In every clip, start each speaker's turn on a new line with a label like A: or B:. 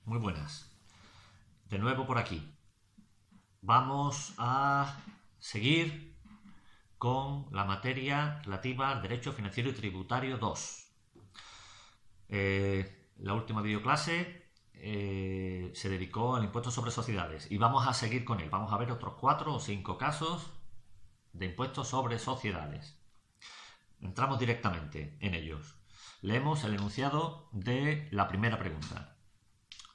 A: Muy buenas. De nuevo por aquí. Vamos a seguir con la materia relativa al Derecho Financiero y Tributario 2. La última videoclase se dedicó al impuesto sobre sociedades y vamos a seguir con él. Vamos a ver otros 4 o 5 casos de impuestos sobre sociedades. Entramos directamente en ellos. Leemos el enunciado de la primera pregunta.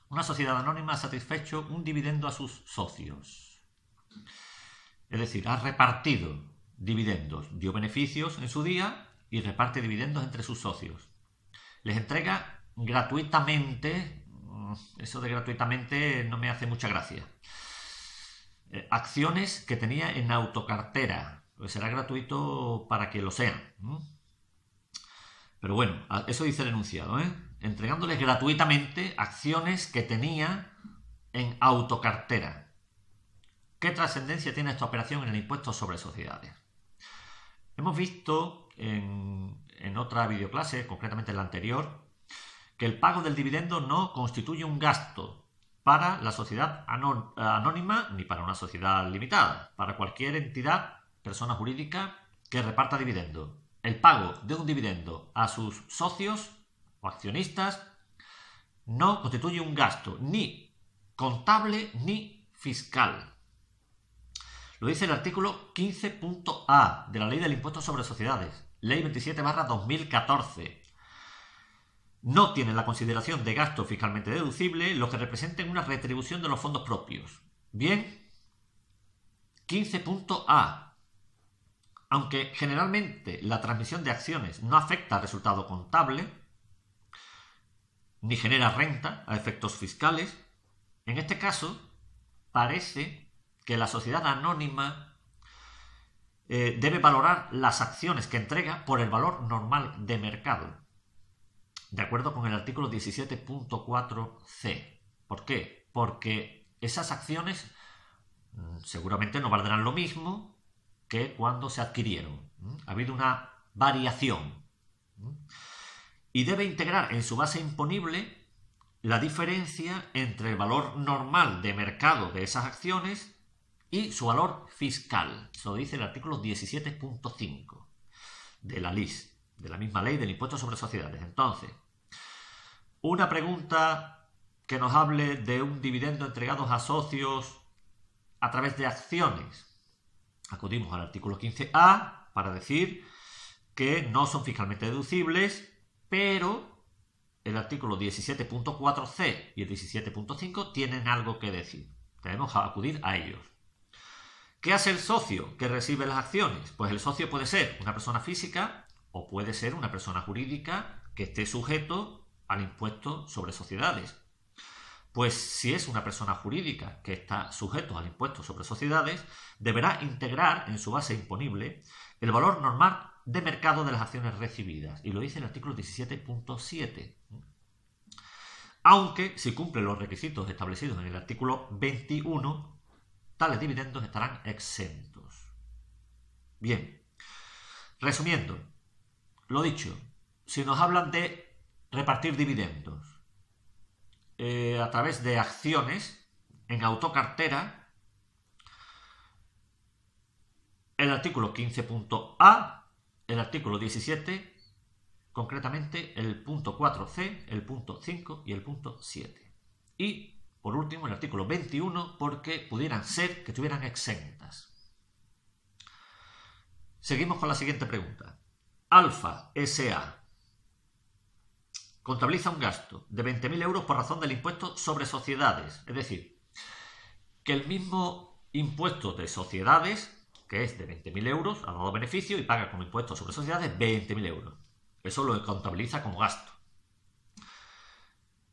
A: Una sociedad anónima ha satisfecho un dividendo a sus socios. Es decir, ha repartido dividendos, dio beneficios en su día y reparte dividendos entre sus socios. Les entrega gratuitamente, eso de gratuitamente no me hace mucha gracia, acciones que tenía en autocartera, pues será gratuito para que lo sean. Pero bueno, eso dice el enunciado, entregándoles gratuitamente acciones que tenía en autocartera. ¿Qué trascendencia tiene esta operación en el impuesto sobre sociedades? Hemos visto en otra videoclase, concretamente en la anterior, que el pago del dividendo no constituye un gasto para la sociedad anónima ni para una sociedad limitada, para cualquier entidad, persona jurídica que reparta dividendo. El pago de un dividendo a sus socios o accionistas no constituye un gasto ni contable ni fiscal. Lo dice el artículo 15.a de la Ley del Impuesto sobre Sociedades, Ley 27/2014. No tiene la consideración de gasto fiscalmente deducible lo que representen una retribución de los fondos propios. Bien, 15.a. Aunque generalmente la transmisión de acciones no afecta al resultado contable, ni genera renta a efectos fiscales, en este caso parece que la sociedad anónima debe valorar las acciones que entrega por el valor normal de mercado, de acuerdo con el artículo 17.4c. ¿Por qué? Porque esas acciones seguramente no valdrán lo mismo que cuando se adquirieron. Ha habido una variación. Y debe integrar en su base imponible la diferencia entre el valor normal de mercado de esas acciones y su valor fiscal. Eso lo dice el artículo 17.5 de la LIS, de la misma ley del impuesto sobre sociedades. Entonces, una pregunta que nos hable de un dividendo entregado a socios a través de acciones. Acudimos al artículo 15a para decir que no son fiscalmente deducibles, pero el artículo 17.4c y el 17.5 tienen algo que decir. Tenemos que acudir a ellos. ¿Qué hace el socio que recibe las acciones? Pues el socio puede ser una persona física o puede ser una persona jurídica que esté sujeto al impuesto sobre sociedades. Pues si es una persona jurídica que está sujeto al impuesto sobre sociedades, deberá integrar en su base imponible el valor normal de mercado de las acciones recibidas. Y lo dice el artículo 17.7. Aunque, si cumple los requisitos establecidos en el artículo 21, tales dividendos estarán exentos. Bien, resumiendo, lo dicho, si nos hablan de repartir dividendos a través de acciones en autocartera, el artículo 15.a, el artículo 17, concretamente el punto 4c, el punto 5 y el punto 7. Y, por último, el artículo 21, porque pudieran ser que estuvieran exentas. Seguimos con la siguiente pregunta. Alfa S.A. contabiliza un gasto de 20.000 euros por razón del impuesto sobre sociedades. Es decir, que el mismo impuesto de sociedades, que es de 20.000 euros, ha dado beneficio y paga como impuesto sobre sociedades 20.000 euros. Eso lo contabiliza como gasto.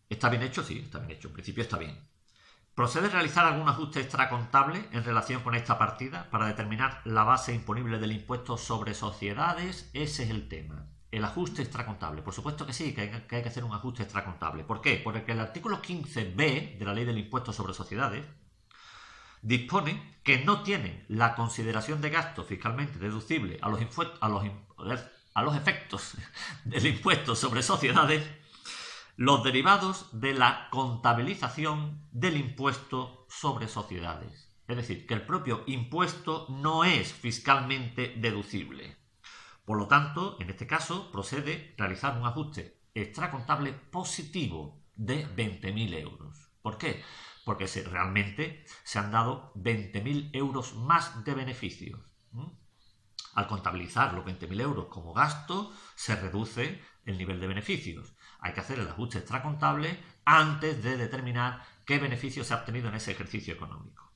A: ¿Está bien hecho? Sí, está bien hecho. En principio está bien. ¿Procede a realizar algún ajuste extracontable en relación con esta partida para determinar la base imponible del impuesto sobre sociedades? Ese es el tema. El ajuste extracontable. Por supuesto que sí, que hay que hacer un ajuste extracontable. ¿Por qué? Porque el artículo 15b de la Ley del Impuesto sobre Sociedades dispone que no tienen la consideración de gasto fiscalmente deducible a los efectos del impuesto sobre sociedades los derivados de la contabilización del impuesto sobre sociedades. Es decir, que el propio impuesto no es fiscalmente deducible. Por lo tanto, en este caso, procede realizar un ajuste extracontable positivo de 20.000 euros. ¿Por qué? Porque realmente se han dado 20.000 euros más de beneficios. Al contabilizar los 20.000 euros como gasto, se reduce el nivel de beneficios. Hay que hacer el ajuste extracontable antes de determinar qué beneficio se ha obtenido en ese ejercicio económico.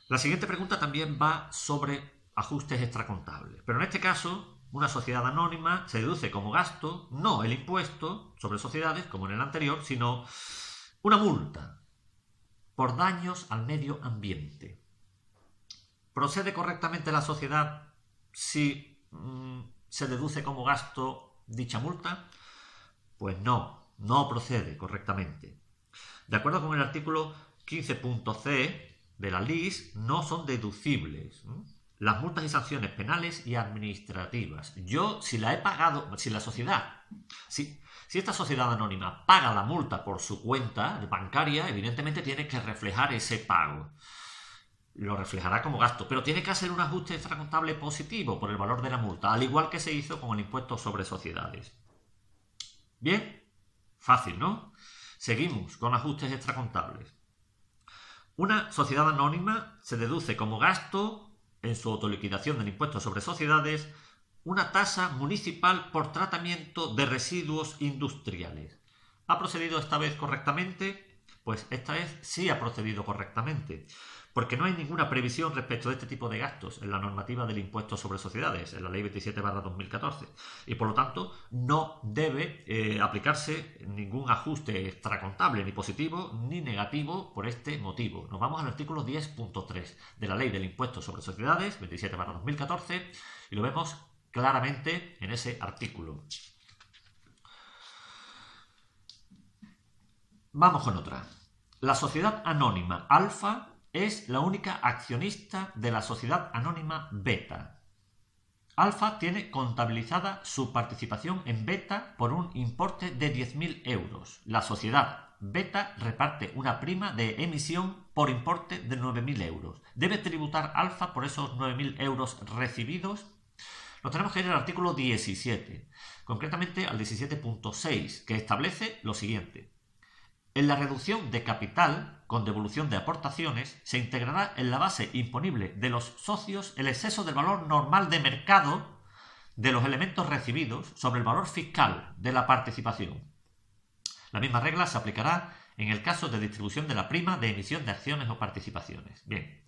A: La siguiente pregunta también va sobre ajustes extracontables, pero en este caso, una sociedad anónima se deduce como gasto no el impuesto sobre sociedades, como en el anterior, sino una multa por daños al medio ambiente. ¿Procede correctamente la sociedad si se deduce como gasto dicha multa? Pues no procede correctamente. De acuerdo con el artículo 15.c de la LIS, no son deducibles las multas y sanciones penales y administrativas. Yo, si la he pagado, si esta sociedad anónima paga la multa por su cuenta bancaria, evidentemente tiene que reflejar ese pago. Lo reflejará como gasto, pero tiene que hacer un ajuste extracontable positivo por el valor de la multa, al igual que se hizo con el impuesto sobre sociedades. Bien, fácil, ¿no? Seguimos con ajustes extracontables. Una sociedad anónima se deduce como gasto en su autoliquidación del impuesto sobre sociedades una tasa municipal por tratamiento de residuos industriales. ¿Ha procedido esta vez correctamente? Pues esta vez sí ha procedido correctamente, porque no hay ninguna previsión respecto de este tipo de gastos en la normativa del impuesto sobre sociedades, en la ley 27/2014, y por lo tanto no debe aplicarse ningún ajuste extracontable, ni positivo ni negativo por este motivo. Nos vamos al artículo 10.3 de la ley del impuesto sobre sociedades, 27/2014, y lo vemos claramente en ese artículo. Vamos con otra. La sociedad anónima Alfa es la única accionista de la sociedad anónima Beta. Alfa tiene contabilizada su participación en Beta por un importe de 10.000 euros. La sociedad Beta reparte una prima de emisión por importe de 9.000 euros. ¿Debe tributar Alfa por esos 9.000 euros recibidos? Nos tenemos que ir al artículo 17, concretamente al 17.6, que establece lo siguiente. En la reducción de capital con devolución de aportaciones se integrará en la base imponible de los socios el exceso del valor normal de mercado de los elementos recibidos sobre el valor fiscal de la participación. La misma regla se aplicará en el caso de distribución de la prima de emisión de acciones o participaciones. Bien,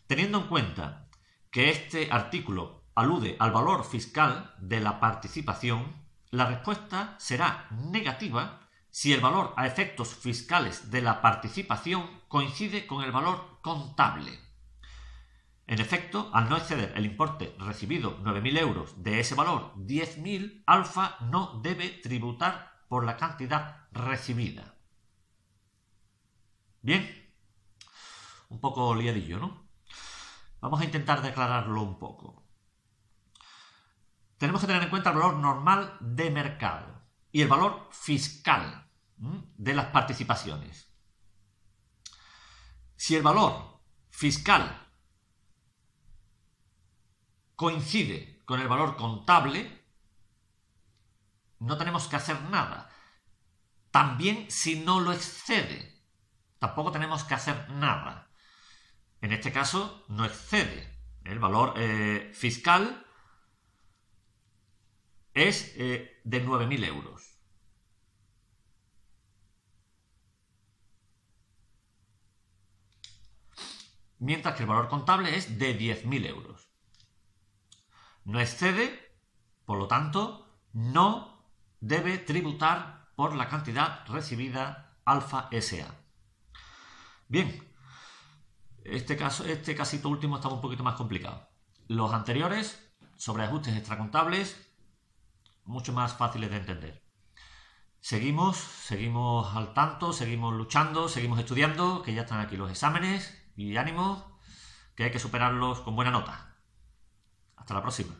A: teniendo en cuenta que este artículo alude al valor fiscal de la participación, la respuesta será negativa si el valor a efectos fiscales de la participación coincide con el valor contable. En efecto, al no exceder el importe recibido 9.000 euros de ese valor 10.000, Alfa no debe tributar por la cantidad recibida. Bien, un poco liadillo, ¿no? Vamos a intentar declararlo un poco. Tenemos que tener en cuenta el valor normal de mercado y el valor fiscal de las participaciones. Si el valor fiscal coincide con el valor contable, no tenemos que hacer nada. También si no lo excede, tampoco tenemos que hacer nada. En este caso no excede. El valor fiscal es de 9.000 euros. Mientras que el valor contable es de 10.000 euros. No excede, por lo tanto, no debe tributar por la cantidad recibida Alfa S.A. Bien, este casito último estaba un poquito más complicado. Los anteriores, sobre ajustes extracontables, mucho más fáciles de entender. Seguimos al tanto, seguimos luchando, seguimos estudiando, que ya están aquí los exámenes. Y ánimo, que hay que superarlos con buena nota. Hasta la próxima.